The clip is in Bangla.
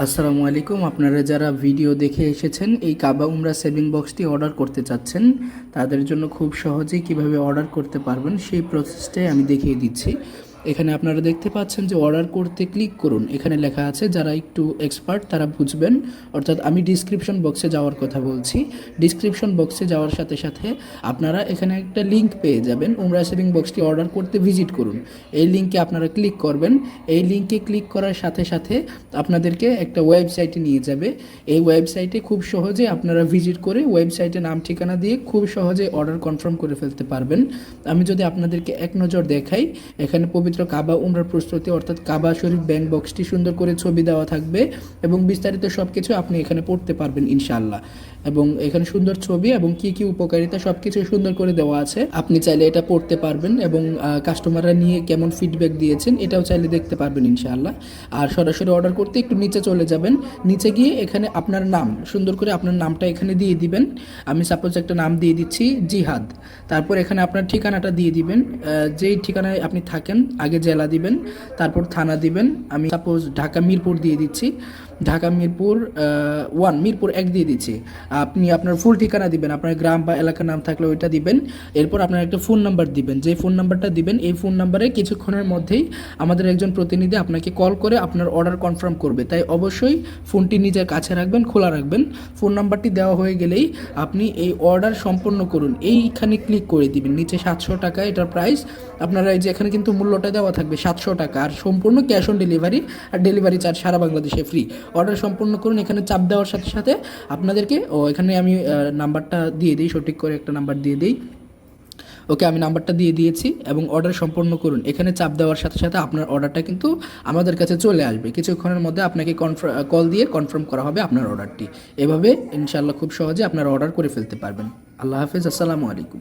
আসসালামু আলাইকুম। আপনারা যারা ভিডিও দেখে এসেছেন এই কাবা উমরা সেভিং বক্সটি অর্ডার করতে চাচ্ছেন, তাদের জন্য খুব সহজেই কিভাবে অর্ডার করতে পারবেন সেই প্রসেসটাই আমি দেখিয়ে দিচ্ছি। এখানে আপনারা দেখতে পাচ্ছেন যে অর্ডার করতে ক্লিক করুন। এখানে লেখা আছে, যারা একটু এক্সপার্ট তারা বুঝবেন, অর্থাৎ আমি ডিসক্রিপশন বক্সে যাওয়ার কথা বলছি। ডিসক্রিপশন বক্সে যাওয়ার সাথে সাথে আপনারা এখানে একটা লিঙ্ক পেয়ে যাবেন, উমরা সেভিং বক্সটি অর্ডার করতে ভিজিট করুন। এই লিঙ্কে আপনারা ক্লিক করবেন। এই লিঙ্কে ক্লিক করার সাথে সাথে আপনাদেরকে একটা ওয়েবসাইটে নিয়ে যাবে। এই ওয়েবসাইটে খুব সহজে আপনারা ভিজিট করে ওয়েবসাইটে নাম ঠিকানা দিয়ে খুব সহজে অর্ডার কনফার্ম করে ফেলতে পারবেন। আমি যদি আপনাদেরকে এক নজর দেখাই, এখানে পবিত্র কাবা উমরার প্রস্তুতি অর্থাৎ কাবা শরীফ ব্যাংক বক্সটি সুন্দর করে ছবি দেওয়া থাকবে এবং বিস্তারিত সব কিছু আপনি এখানে পড়তে পারবেন ইনশাআল্লাহ। এবং এখানে সুন্দর ছবি এবং কি কি উপকারিতা সব কিছু সুন্দর করে দেওয়া আছে। আপনি চাইলে এটা পড়তে পারবেন এবং কাস্টমাররা নিয়ে কেমন ফিডব্যাক দিয়েছেন এটাও চাইলে দেখতে পারবেন ইনশাআল্লাহ। আর সরাসরি অর্ডার করতে একটু নিচে চলে যাবেন। নিচে গিয়ে এখানে আপনার নাম সুন্দর করে আপনার নামটা এখানে দিয়ে দিবেন। আমি সাপোজ একটা নাম দিয়ে দিচ্ছি জিহাদ। তারপর এখানে আপনার ঠিকানাটা দিয়ে দিবেন, যেই ঠিকানায় আপনি থাকেন আগে জেলা দিবেন, তারপর থানা দিবেন। আমি সাপোজ ঢাকা মিরপুর দিয়ে দিচ্ছি, ঢাকা মিরপুর 1 মিরপুর 1 দিয়ে দিচ্ছি। আপনি আপনার ফুল ঠিকানা দিবেন, আপনার গ্রাম বা এলাকার নাম থাকলে ওইটা দিবেন। এরপর আপনার একটা ফোন নাম্বার দিবেন, যে ফোন নাম্বারটা দিবেন এই ফোন নাম্বারে কিছুক্ষণের মধ্যেই আমাদের একজন প্রতিনিধি আপনাকে কল করে আপনার অর্ডার কনফার্ম করবে। তাই অবশ্যই ফোনটি নিজের কাছে রাখবেন, খোলা রাখবেন। ফোন নাম্বারটি দেওয়া হয়ে গেলেই আপনি এই অর্ডার সম্পন্ন করুন, এইখানে ক্লিক করে দিবেন। নিচে 700 টাকা এটার প্রাইস। আপনারা এই যে এখানে কিন্তু মূল্যটা দেওয়া থাকবে 700 টাকা, আর সম্পূর্ণ ক্যাশ অন ডেলিভারি, আর ডেলিভারি চার্জ সারা বাংলাদেশে ফ্রি। অর্ডার সম্পূর্ণ করুন। এখানে চাপ দেওয়ার সাথে সাথে আপনাদেরকে এখানে আমি নাম্বারটা দিয়ে দিই, সঠিক করে একটা নাম্বার দিয়ে দিই। ওকে, আমি নাম্বারটা দিয়ে দিয়েছি এবং অর্ডার সম্পন্ন করুন। এখানে চাপ দেওয়ার সাথে সাথে আপনার অর্ডারটা কিন্তু আমাদের কাছে চলে আসবে। কিছুক্ষণের মধ্যে আপনাকে কল দিয়ে কনফার্ম করা হবে আপনার অর্ডারটি। এভাবে ইনশাআল্লাহ খুব সহজে আপনার অর্ডার করে ফেলতে পারবেন। আল্লাহ হাফেজ, আসসালামু আলাইকুম।